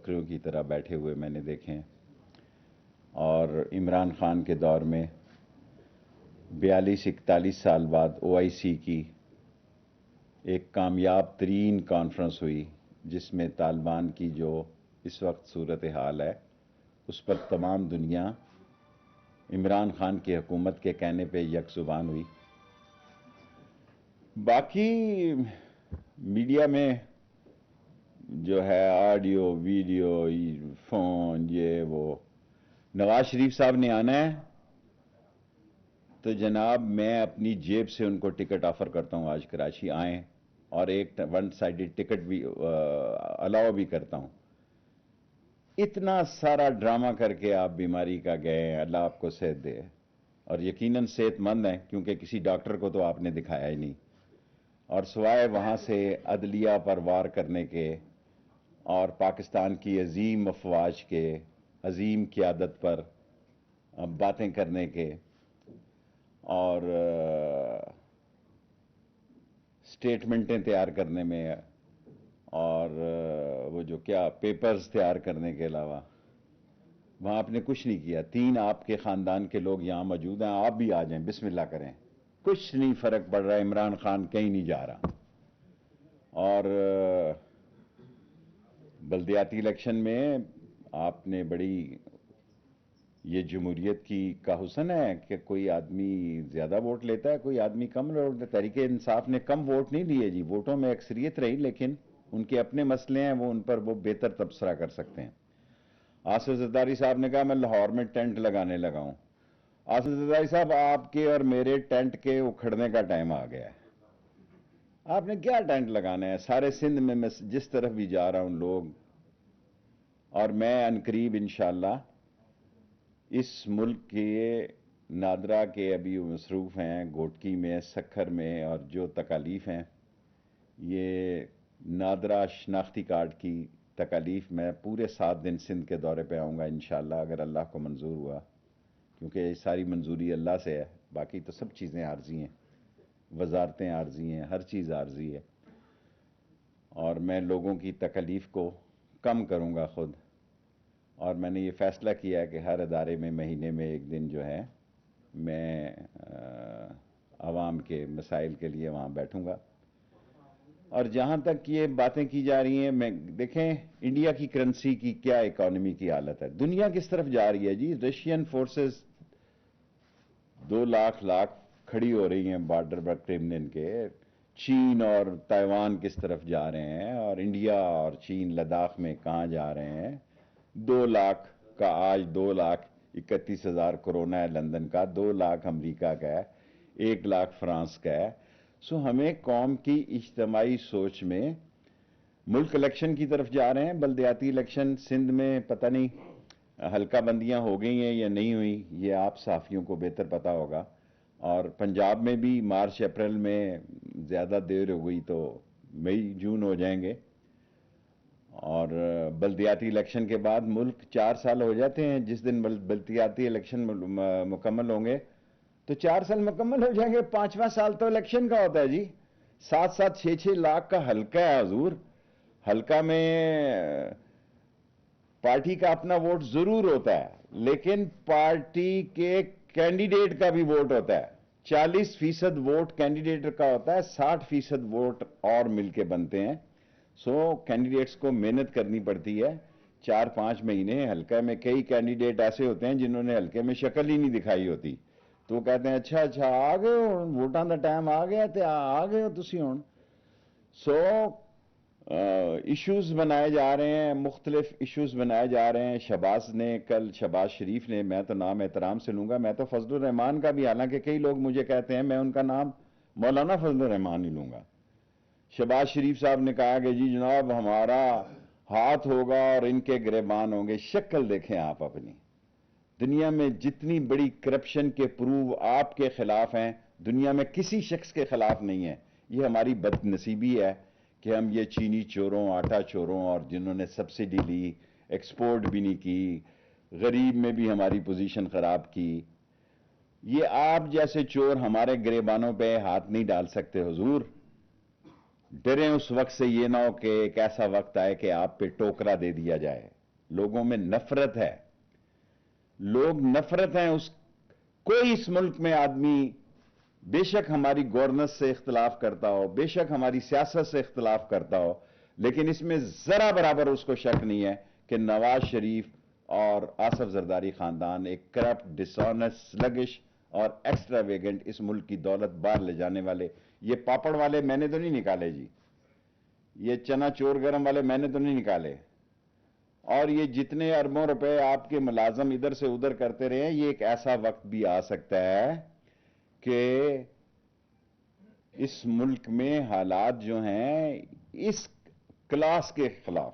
بکریوں کی طرح بیٹھے ہوئے میں نے دیکھے ہیں. اور عمران خان کے دور میں 42-41 سال بعد OIC کی ایک کامیاب ترین کانفرنس ہوئی جس میں طالبان کی جو اس وقت صورتحال ہے اس پر تمام دنیا عمران خان کی حکومت کے کہنے پہ یک زبان ہوئی. باقی میڈیا میں جو ہے آڈیو ویڈیو فون یہ وہ نواز شریف صاحب نے آنا ہے تو جناب میں اپنی جیب سے ان کو ٹکٹ آفر کرتا ہوں آج کراچی آئیں اور ایک ون سائیڈڈ ٹکٹ بھی الاؤ بھی کرتا ہوں. اتنا سارا ڈرامہ کر کے آپ بیماری کا گئے ہیں, اللہ آپ کو صحت دے اور یقیناً صحت مند ہیں کیونکہ کسی ڈاکٹر کو تو آپ نے دکھایا ہی نہیں, اور سوائے وہاں سے عدلیہ پر وار کرنے کے اور پاکستان کی عظیم افواج کے عظیم قیادت پر باتیں کرنے کے اور سٹیٹمنٹیں تیار کرنے میں اور وہ جو کیا پیپرز تیار کرنے کے علاوہ وہاں آپ نے کچھ نہیں کیا. 3 آپ کے خاندان کے لوگ یہاں موجود ہیں, آپ بھی آ جائیں, بسم اللہ کریں, کچھ نہیں فرق پڑ رہا. عمران خان کہیں نہیں جا رہا. اور بلدیاتی الیکشن میں آپ نے بڑی یہ جمہوریت کا حسن ہے کہ کوئی آدمی زیادہ ووٹ لیتا ہے, کوئی آدمی کم ووٹ لیتا ہے. تحریک انصاف نے کم ووٹ نہیں لیے جی, ووٹوں میں اکثریت رہی, لیکن ان کے اپنے مسئلے ہیں, وہ ان پر وہ بہتر تبصرہ کر سکتے ہیں. آصف زرداری صاحب نے کہا میں لاہور میں ٹینٹ لگانے لگا ہوں. آصف زرداری صاحب آپ کے اور میرے ٹینٹ کے اکھڑنے کا ٹائم آ گیا ہے. آپ نے کیا ٹینٹ لگانا ہے؟ سارے سندھ میں جس طرف بھی جا رہا ہوں لوگ, اور میں عنقریب انشاءاللہ اس ملک کے نادرا کے ابھی مصروف ہیں گوٹکی میں, سکھر میں, اور جو تکالیف ہیں یہ نادرا شناختی کارڈ کی تکالیف, میں پورے 7 دن سندھ کے دورے پہ آؤں گا انشاءاللہ اگر اللہ کو منظور ہوا, کیونکہ یہ ساری منظوری اللہ سے ہے. باقی تو سب چیزیں عارضی ہیں, وزارتیں عارضی ہیں, ہر چیز عارضی ہے, اور میں لوگوں کی تکالیف کو کم کروں گا خود. اور میں نے یہ فیصلہ کیا ہے کہ ہر ادارے میں مہینے میں ایک دن جو ہے میں عوام کے مسائل کے لیے وہاں بیٹھوں گا. اور جہاں تک یہ باتیں کی جا رہی ہیں, میں دیکھیں انڈیا کی کرنسی کی کیا اکانومی کی حالت ہے, دنیا کس طرف جا رہی ہے جی. رشین فورسز 2 لاکھ کھڑی ہو رہی ہیں بارڈر پر کرملن کے. چین اور تائیوان کس طرف جا رہے ہیں, اور انڈیا اور چین لداخ میں کہاں جا رہے ہیں. 2 لاکھ کا آج 2,31,000 کورونا ہے لندن کا, 2 لاکھ امریکہ کا ہے, 1 لاکھ فرانس کا ہے. سو ہمیں قوم کی اجتماعی سوچ میں ملک الیکشن کی طرف جا رہے ہیں. بلدیاتی الیکشن سندھ میں پتہ نہیں حلقہ بندیاں ہو گئی ہیں یا نہیں ہوئی, یہ آپ صحافیوں کو بہتر پتہ ہوگا. اور پنجاب میں بھی مارچ اپریل میں زیادہ دیر ہو گئی تو مئی جون ہو جائیں گے. اور بلدیاتی الیکشن کے بعد ملک 4 سال ہو جاتے ہیں. جس دن بلدیاتی الیکشن مکمل ہوں گے تو 4 سال مکمل ہو جائیں گے. 5واں سال تو الیکشن کا ہوتا ہے جی. 7-7 6-6 لاکھ کا حلقہ ہے حضور. حلقہ میں پارٹی کا اپنا ووٹ ضرور ہوتا ہے, لیکن پارٹی کے کینڈیڈیٹ کا بھی ووٹ ہوتا ہے. 40% ووٹ کینڈیڈیٹ کا ہوتا ہے, 60% ووٹ اور مل کے بنتے ہیں. سو کینڈیڈیٹس کو محنت کرنی پڑتی ہے 4-5 مہینے. حلقہ میں کئی کینڈیڈیٹ ایسے ہوتے ہیں جنہوں نے حلقے میں شکل ہی نہیں دکھائی ہوتی, تو وہ کہتے ہیں اچھا آ گئے ہو, ووٹاں دا ٹائم آ گیا تے آ گئے ہو تسی ہن. سو ایشوز بنائے جا رہے ہیں, مختلف ایشوز بنائے جا رہے ہیں. شہباز شریف نے, میں تو نام احترام سے لوں گا, میں تو فضل الرحمان کا بھی, حالانکہ کئی لوگ مجھے کہتے ہیں, میں ان کا نام مولانا فضل الرحمان ہی لوں گا. شہباز شریف صاحب نے کہا کہ جی جناب ہمارا ہاتھ ہوگا اور ان کے گریبان ہوں گے. شکل دیکھیں آپ اپنی, دنیا میں جتنی بڑی کرپشن کے پروو آپ کے خلاف ہیں دنیا میں کسی شخص کے خلاف نہیں ہے. یہ ہماری بد نصیبی ہے کہ ہم یہ چینی چوروں, آٹا چوروں, اور جنہوں نے سبسڈی لی, ایکسپورٹ بھی نہیں کی, غریب میں بھی ہماری پوزیشن خراب کی, یہ آپ جیسے چور ہمارے گریبانوں پہ ہاتھ نہیں ڈال سکتے حضور. ڈریں اس وقت سے یہ نہ ہو کہ ایک ایسا وقت آئے کہ آپ پہ ٹوکرا دے دیا جائے. لوگوں میں نفرت ہے, لوگ نفرت ہیں. کوئی اس ملک میں آدمی بے شک ہماری گورننس سے اختلاف کرتا ہو, بے شک ہماری سیاست سے اختلاف کرتا ہو, لیکن اس میں ذرا برابر اس کو شک نہیں ہے کہ نواز شریف اور آصف زرداری خاندان ایک کرپٹ, ڈسآنیسٹ, سلگش اور ایکسٹرا ویگنٹ اس ملک کی دولت باہر لے جانے والے. یہ پاپڑ والے میں نے تو نہیں نکالے جی, یہ چنا چور گرم والے میں نے تو نہیں نکالے, اور یہ جتنے اربوں روپے آپ کے ملازم ادھر سے ادھر کرتے رہے ہیں, یہ ایک ایسا وقت بھی آ سکتا ہے کہ اس ملک میں حالات جو ہیں اس کلاس کے خلاف,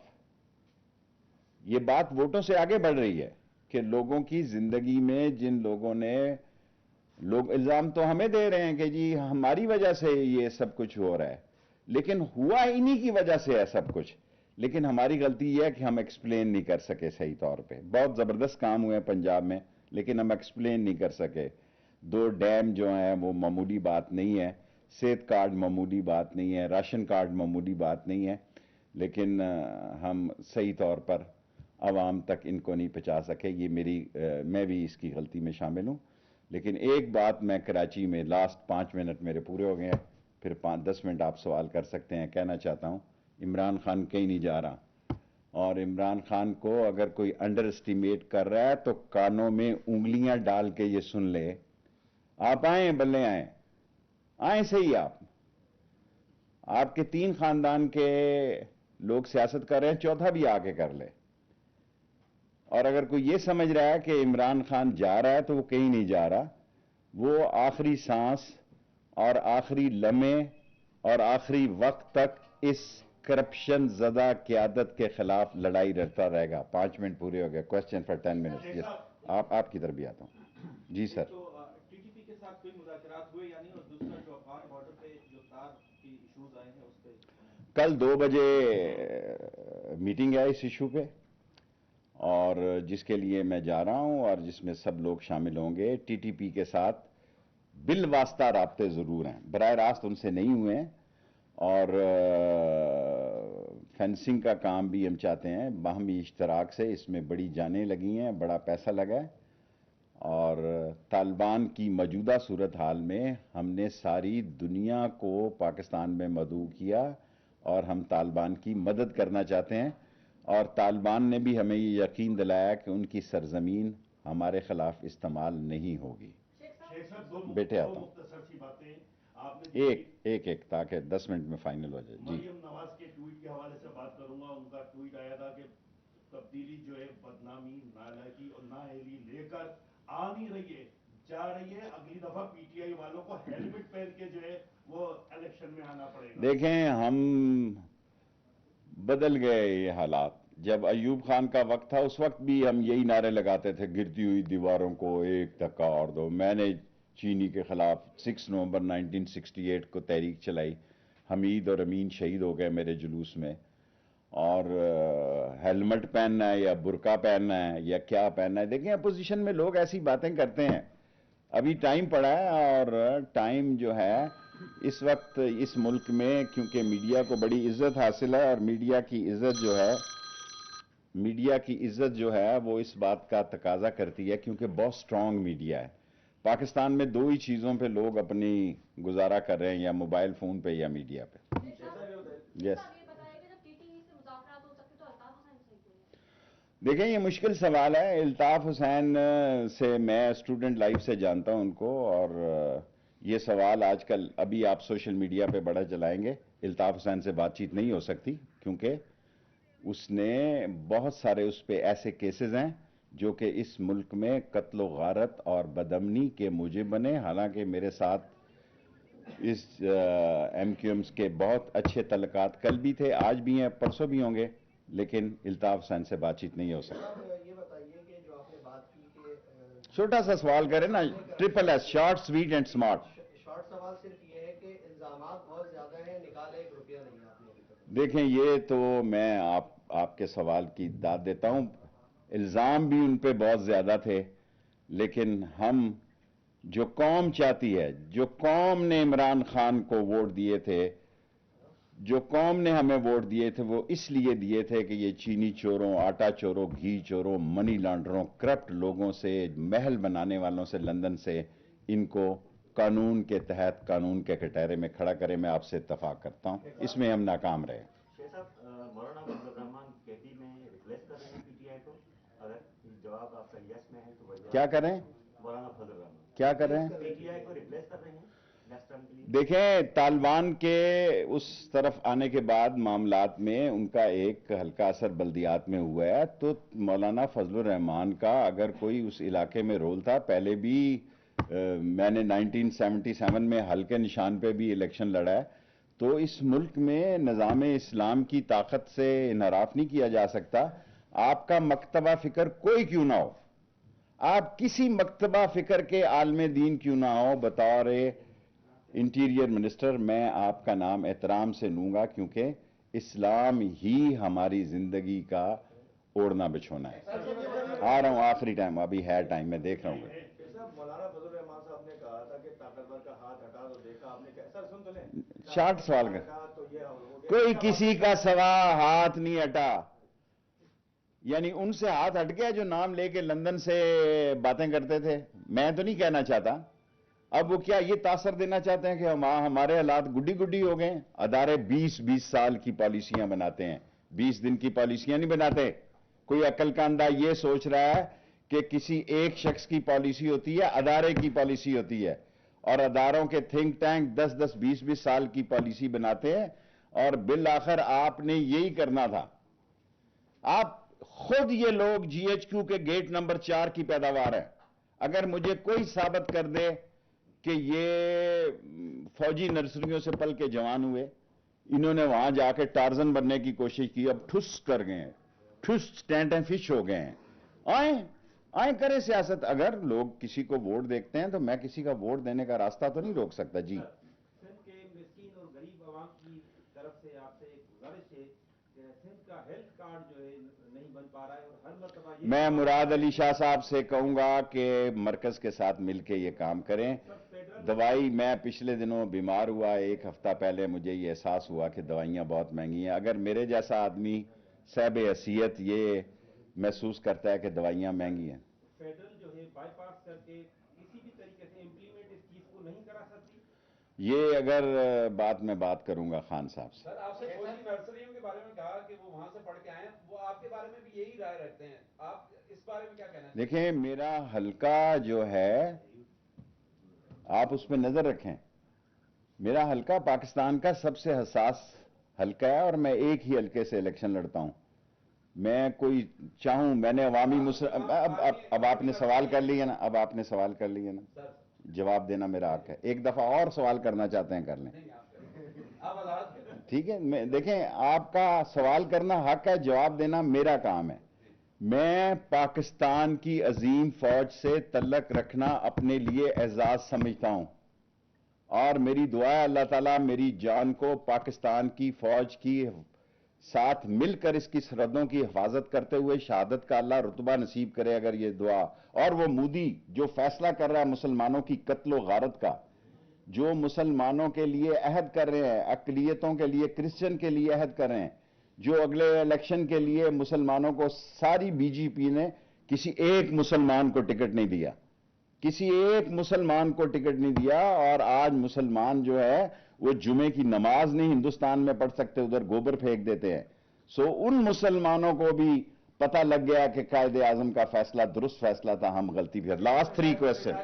یہ بات ووٹوں سے آگے بڑھ رہی ہے کہ لوگوں کی زندگی میں جن لوگوں نے, لوگ الزام تو ہمیں دے رہے ہیں کہ جی ہماری وجہ سے یہ سب کچھ ہو رہا ہے, لیکن ہوا انہی کی وجہ سے ہے سب کچھ. لیکن ہماری غلطی یہ ہے کہ ہم ایکسپلین نہیں کر سکے صحیح طور پہ. بہت زبردست کام ہوئے پنجاب میں, لیکن ہم ایکسپلین نہیں کر سکے. 2 ڈیم جو ہیں وہ معمولی بات نہیں ہے, صحت کارڈ معمولی بات نہیں ہے, راشن کارڈ معمولی بات نہیں ہے, لیکن ہم صحیح طور پر عوام تک ان کو نہیں پہنچا سکے. یہ میں بھی اس کی غلطی میں شامل ہوں. لیکن ایک بات میں کراچی میں, لاسٹ 5 منٹ میرے پورے ہو گئے ہیں, پھر 10 منٹ آپ سوال کر سکتے ہیں, کہنا چاہتا ہوں عمران خان کہیں نہیں جا رہا, اور عمران خان کو اگر کوئی انڈر اسٹیمیٹ کر رہا ہے تو کانوں میں انگلیاں ڈال کے یہ سن لے. آپ آئیں, بلے آئیں صحیح. آپ کے 3 خاندان کے لوگ سیاست کر رہے ہیں, چوتھا بھی آ کے کر لے. اور اگر کوئی یہ سمجھ رہا ہے کہ عمران خان جا رہا ہے تو وہ کہیں نہیں جا رہا. وہ آخری سانس اور آخری لمحے اور آخری وقت تک اس کرپشن زدہ قیادت کے خلاف لڑائی لڑتا رہے گا. 5 منٹ پورے ہو گئے. Question for 10 minute. آپ کی طرف بھی آتا ہوں. جی سر. ٹی ٹی پی کے ساتھ کوئی مذاکرات ہوئے یا نہیں, اور دوسرا جو افغان بارڈر پہ جو تار کی ایشوز آئے ہیں اس پہ کل 2 بجے میٹنگ ہے اس ایشو پہ, اور جس کے لیے میں جا رہا ہوں اور جس میں سب لوگ شامل ہوں گے. ٹی ٹی پی کے ساتھ بالواسطہ رابطے ضرور ہیں, براہ راست ان سے نہیں ہوئے ہیں, اور فینسنگ کا کام بھی ہم چاہتے ہیں باہمی اشتراک سے. اس میں بڑی جانیں لگی ہیں, بڑا پیسہ لگا ہے, اور طالبان کی موجودہ صورتحال میں ہم نے ساری دنیا کو پاکستان میں مدعو کیا, اور ہم طالبان کی مدد کرنا چاہتے ہیں, اور طالبان نے بھی ہمیں یہ یقین دلایا کہ ان کی سرزمین ہمارے خلاف استعمال نہیں ہوگی. بیٹے آتا ہوں. ایک تاکہ 10 منٹ میں فائنل ہو جائے. جی. مریم نواز کے ٹویٹ کے حوالے سے بات کروں گا. ان کا ٹویٹ آیا تھا کہ تبدیلی جو ہے بدنامی, نالائکی اور نااہلی لے کر آ نہیں رہی ہے, جا رہی ہے. اگلی دفعہ پی ٹی آئی والوں کو ہیلمٹ پہن کے جو ہے وہ الیکشن میں آنا پڑے گا. دیکھیں ہم بدل گئے یہ حالات. جب ایوب خان کا وقت تھا اس وقت بھی ہم یہی نعرے لگاتے تھے, گرتی ہوئی دیواروں کو ایک دھکا اور دو. میں نے چینی کے خلاف 6 نومبر 1968 کو تحریک چلائی. حمید اور امین شہید ہو گئے میرے جلوس میں. اور ہیلمٹ پہننا ہے یا برقع پہننا ہے یا کیا پہننا ہے, دیکھیں اپوزیشن میں لوگ ایسی باتیں کرتے ہیں. ابھی ٹائم پڑا ہے, اور ٹائم جو ہے اس وقت اس ملک میں, کیونکہ میڈیا کو بڑی عزت حاصل ہے, اور میڈیا کی عزت جو ہے وہ اس بات کا تقاضا کرتی ہے کیونکہ بہت سٹرونگ میڈیا ہے. پاکستان میں 2 ہی چیزوں پہ لوگ اپنی گزارا کر رہے ہیں, یا موبائل فون پہ یا میڈیا پہ. یس. دیکھیں یہ مشکل سوال ہے. الطاف حسین سے میں اسٹوڈنٹ لائف سے جانتا ہوں ان کو, اور یہ سوال آج کل ابھی آپ سوشل میڈیا پہ بڑا چلائیں گے. الطاف حسین سے بات چیت نہیں ہو سکتی کیونکہ اس نے بہت سارے اس پہ ایسے کیسز ہیں جو کہ اس ملک میں قتل و غارت اور بدامنی کے موجب بنے. حالانکہ میرے ساتھ اس ایم کیو ایمز کے بہت اچھے تعلقات کل بھی تھے, آج بھی ہیں, پرسوں بھی ہوں گے, لیکن الطاف حسین سے بات چیت نہیں ہو سکتی. یہ بتائیے کہ جو آپ نے بات کی کہ چھوٹا سا سوال کریں نا, triple S, short sweet and smart. Short سوال صرف یہ ہے کہ الزامات بہت زیادہ ہیں, نکالے 1 روپیہ نہیں آپ نے ابھی تک. دیکھیں یہ تو میں آپ کے سوال کی داد دیتا ہوں. الزام بھی ان پہ بہت زیادہ تھے, لیکن ہم جو قوم چاہتی ہے, جو قوم نے عمران خان کو ووٹ دیے تھے, جو قوم نے ہمیں ووٹ دیے تھے وہ اس لیے دیے تھے کہ یہ چینی چوروں، آٹا چوروں، گھی چوروں، منی لانڈروں، کرپٹ لوگوں سے، محل بنانے والوں سے لندن سے، ان کو قانون کے تحت قانون کے کٹہرے میں کھڑا کرے. میں آپ سے اتفاق کرتا ہوں، اس میں ہم ناکام رہے. شیخ صاحب، مولانا فضل الرحمان کیپی میں ریپلیس کر رہے ہیں پی ٹی آئی کو؟ اگر جواب آپ کا یس میں ہے تو وجہ کیا کریں؟ مولانا فضل الرحمان کیا کر رہے ہیں؟ پی ٹی آئی کو ریپلیس کر رہے ہیں نیکسٹ ٹرم کے لیے؟ دیکھیں، طالبان کے اس طرف آنے کے بعد معاملات میں ان کا ایک ہلکا اثر بلدیات میں ہوا ہے، تو مولانا فضل الرحمان کا اگر کوئی اس علاقے میں رول تھا، پہلے بھی میں نے 1977 میں ہلکے نشان پہ بھی الیکشن لڑا ہے، تو اس ملک میں نظام اسلام کی طاقت سے انحراف نہیں کیا جا سکتا. آپ کا مکتبہ فکر کوئی کیوں نہ ہو، آپ کسی مکتبہ فکر کے عالم دین کیوں نہ ہو، بطور انٹیریئر منسٹر میں آپ کا نام احترام سے لوں گا، کیونکہ اسلام ہی ہماری زندگی کا اوڑھنا بچھونا ہے. آ رہا ہوں، آخری ٹائم ابھی ہے، ٹائم میں دیکھ رہا ہوں. مولانا فضل الرحمان صاحب نے کہا تھا کہ طاقتور کا ہاتھ ہٹا تو دیکھا آپ نے. سر سن تو لیں. شارٹ سوال کر. تو یہ ہو گیا. کوئی کسی کا سوا ہاتھ نہیں ہٹا، یعنی ان سے ہاتھ ہٹ گیا جو نام لے کے لندن سے باتیں کرتے تھے. میں تو نہیں کہنا چاہتا. اب وہ کیا یہ تاثر دینا چاہتے ہیں کہ ہمارے حالات گڈی گڈی ہو گئے؟ ادارے 20 سال کی پالیسیاں بناتے ہیں، 20 دن کی پالیسیاں نہیں بناتے. کوئی عقل کا اندھا یہ سوچ رہا ہے کہ کسی ایک شخص کی پالیسی ہوتی ہے، ادارے کی پالیسی ہوتی ہے، اور اداروں کے تھنک ٹینک 10 20 سال کی پالیسی بناتے ہیں، اور بالآخر آپ نے یہی کرنا تھا. آپ خود یہ لوگ جی ایچ کیو کے گیٹ نمبر 4 کی پیداوار ہے. اگر مجھے کوئی ثابت کر دے کہ یہ فوجی نرسریوں سے پل کے جوان ہوئے، انہوں نے وہاں جا کے ٹارزن بننے کی کوشش کی، اب ٹھس کر گئے ہیں، ٹھس ٹینٹ اینڈ فش ہو گئے ہیں. آئیں کریں سیاست. اگر لوگ کسی کو ووٹ دیکھتے ہیں تو میں کسی کا ووٹ دینے کا راستہ تو نہیں روک سکتا. جی سندھ کے مسکین اور غریب عوام کی طرف سے آپ سے ایک گزارش ہے کہ سندھ کا ہیلتھ کارڈ جو ہے نہیں بن پا رہا ہے، اور ہر مرتبہ یہ میں مراد علی شاہ صاحب سے کہوں گا کہ مرکز کے ساتھ مل کے یہ کام کریں. دوائی، میں پچھلے دنوں بیمار ہوا، ایک ہفتہ پہلے مجھے یہ احساس ہوا کہ دوائیاں بہت مہنگی ہیں. اگر میرے جیسا آدمی صاحب حیثیت یہ محسوس کرتا ہے کہ دوائیاں مہنگی ہیں، فیڈرل جو ہے بائی پاس کر کے کسی بھی طریقے سے امپلیمنٹ اس چیز کو نہیں کرا سکتی. یہ اگر بات میں بات کروں گا خان صاحب سے. سر، آپ سے فوجی نرسریوں کے بارے میں کہا کہ وہ وہاں سے پڑھ کے آئے ہیں، وہ آپ کے بارے میں بھی یہی رائے رکھتے ہیں. آپ اس بارے میں کیا کہنا چاہتے ہیں؟ دیکھیں، میرا حلقہ جو ہے، آپ اس پہ نظر رکھیں، میرا حلقہ پاکستان کا سب سے حساس حلقہ ہے، اور میں ایک ہی حلقے سے الیکشن لڑتا ہوں. میں کوئی چاہوں، میں نے عوامی اب آپ نے سوال کر لیا نا، اب آپ نے سوال کر لیا نا، جواب دینا میرا حق ہے. ایک دفعہ اور سوال کرنا چاہتے ہیں کر لیں، ٹھیک ہے. دیکھیں، آپ کا سوال کرنا حق ہے، جواب دینا میرا کام ہے. میں پاکستان کی عظیم فوج سے تعلق رکھنا اپنے لیے اعزاز سمجھتا ہوں، اور میری دعا ہے اللہ تعالیٰ میری جان کو پاکستان کی فوج کی ساتھ مل کر اس کی سرحدوں کی حفاظت کرتے ہوئے شہادت کا اللہ رتبہ نصیب کرے. اگر یہ دعا، اور وہ مودی جو فیصلہ کر رہا ہے مسلمانوں کی قتل و غارت کا، جو مسلمانوں کے لیے عہد کر رہے ہیں، اقلیتوں کے لیے، کرسچن کے لیے عہد کر رہے ہیں، جو اگلے الیکشن کے لیے مسلمانوں کو، ساری بی جے پی نے کسی ایک مسلمان کو ٹکٹ نہیں دیا، کسی ایک مسلمان کو ٹکٹ نہیں دیا. اور آج مسلمان جو ہے وہ جمعے کی نماز نہیں ہندوستان میں پڑھ سکتے، ادھر گوبر پھینک دیتے ہیں. سو ان مسلمانوں کو بھی پتہ لگ گیا کہ قائد اعظم کا فیصلہ درست فیصلہ تھا، ہم غلطی پھر. لاسٹ 3 کوسچن،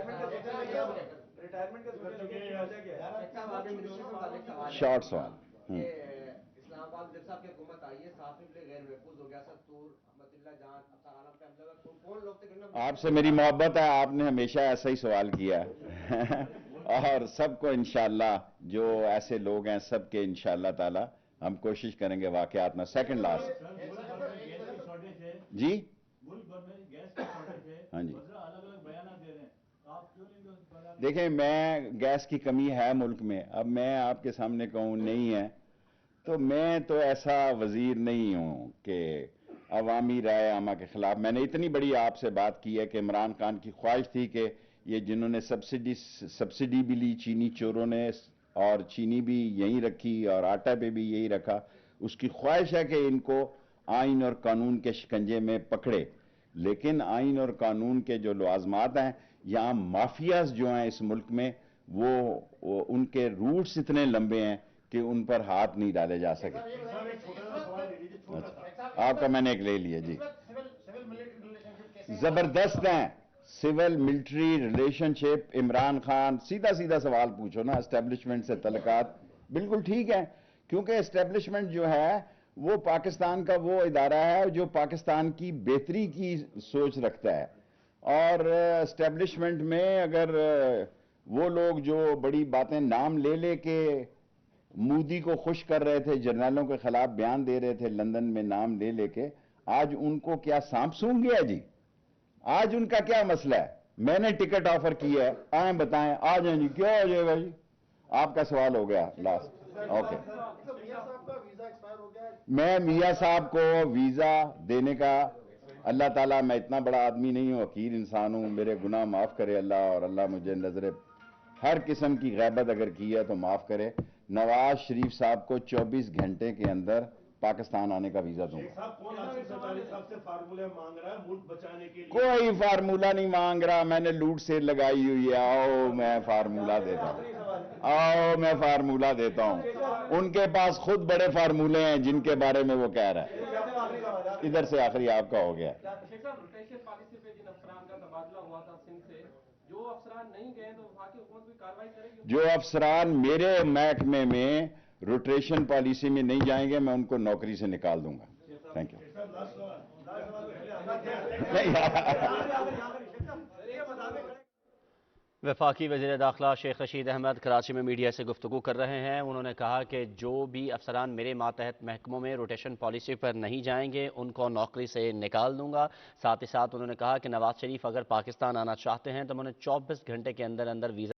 ریٹائرمنٹ کا سوچا کیا؟ شارٹ سوال. اسلام آباد جب صاحب کی حکومت آئی ہے، صاف نکلے غیر محفوظ ہو گیا. ستور، احمد اللہ جان، افسر عالم پہ حملہ ہوا، کون لوگ تھے؟ آپ سے میری محبت ہے، آپ نے ہمیشہ ایسا ہی سوال کیا ہے. اور سب کو انشاءاللہ جو ایسے لوگ ہیں سب کے انشاءاللہ تعالی ہم کوشش کریں گے واقعات میں. Second last. جی ملک بھر میں گیس کی شارٹیج ہے. ہاں جی، الگ الگ بیانات دے رہے ہیں، آپ کیوں نہیں؟ دیکھیں، میں گیس کی کمی ہے ملک میں، اب میں آپ کے سامنے کہوں نہیں ہے، تو میں تو ایسا وزیر نہیں ہوں کہ عوامی رائے عامہ کے خلاف. میں نے اتنی بڑی آپ سے بات کی ہے کہ عمران خان کی خواہش تھی کہ یہ جنہوں نے سبسڈی بھی لی، چینی چوروں نے اور چینی بھی یہیں رکھی اور آٹا پہ بھی یہی رکھا. اس کی خواہش ہے کہ ان کو آئین اور قانون کے شکنجے میں پکڑے. لیکن آئین اور قانون کے جو لوازمات ہیں، یہاں مافیاز جو ہیں اس ملک میں، وہ ان کے روٹس اتنے لمبے ہیں کہ ان پر ہاتھ نہیں ڈالے جا سکے. صاحب ایک چھوٹا سا سوال لے لیجیے، چھوٹا سا. آپ کا میں نے ایک لے لیا جی. سول ملٹری ریلیشن شپ کیسے زبردست ہیں. سول ملٹری ریلیشن شپ، عمران خان، سیدھا سیدھا سوال پوچھو نا، اسٹیبلشمنٹ سے تعلقات بالکل ٹھیک ہے. کیونکہ اسٹیبلشمنٹ جو ہے وہ پاکستان کا وہ ادارہ ہے جو پاکستان کی بہتری کی سوچ رکھتا ہے. اور اسٹیبلشمنٹ میں اگر وہ لوگ جو بڑی باتیں نام لے لے کے مودی کو خوش کر رہے تھے، جرنیلوں کے خلاف بیان دے رہے تھے لندن میں نام لے لے کے، آج ان کو کیا سانپ سونگھ گیا جی؟ آج ان کا کیا مسئلہ ہے؟ میں نے ٹکٹ آفر کی ہے، آئیں بتائیں، آ جائیں جی. کیا ہو جائے گا جی؟ آپ کا سوال ہو گیا لاسٹ. اوکے. میاں صاحب کا ویزا ایکسپائر ہو گیا ہے. میں میاں صاحب کو ویزا دینے کا، اللہ تعالیٰ، میں اتنا بڑا آدمی نہیں ہوں، حقیر انسان ہوں، میرے گناہ معاف کرے اللہ، اور اللہ مجھے نظر ہر قسم کی غیبت اگر کی ہے تو معاف کرے. نواز شریف صاحب کو 24 گھنٹے کے اندر پاکستان آنے کا ویزا دوں شیخ گا. صاحب کون آصف زرداری صاحب سے فارمولہ مانگ رہا ہے ملک بچانے کے لیے؟ کوئی فارمولہ نہیں مانگ رہا، میں نے لوٹ سیل لگائی ہوئی ہے. آؤ میں فارمولہ دیتا ہوں، آؤ میں فارمولہ دیتا ہوں. ان کے پاس خود بڑے فارمولے ہیں جن کے بارے میں وہ کہہ رہا ہے. ادھر سے آخری آپ کا ہو گیا. شیخ صاحب، روٹیشن پالیسی پہ جن افسران کا تبادلہ ہوا تھا سندھ سے، جو افسران نہیں گئے تو وفاقی حکومت کوئی کارروائی کرے گی؟ جو افسران میرے محکمے میں روٹیشن پالیسی میں نہیں جائیں گے میں ان کو نوکری سے نکال دوں گا. Thank you. وفاقی وزیر داخلہ شیخ رشید احمد کراچی میں میڈیا سے گفتگو کر رہے ہیں. انہوں نے کہا کہ جو بھی افسران میرے ماتحت محکموں میں روٹیشن پالیسی پر نہیں جائیں گے ان کو نوکری سے نکال دوں گا. ساتھ ہی ساتھ انہوں نے کہا کہ نواز شریف اگر پاکستان آنا چاہتے ہیں تو انہیں 24 گھنٹے کے اندر اندر ویزا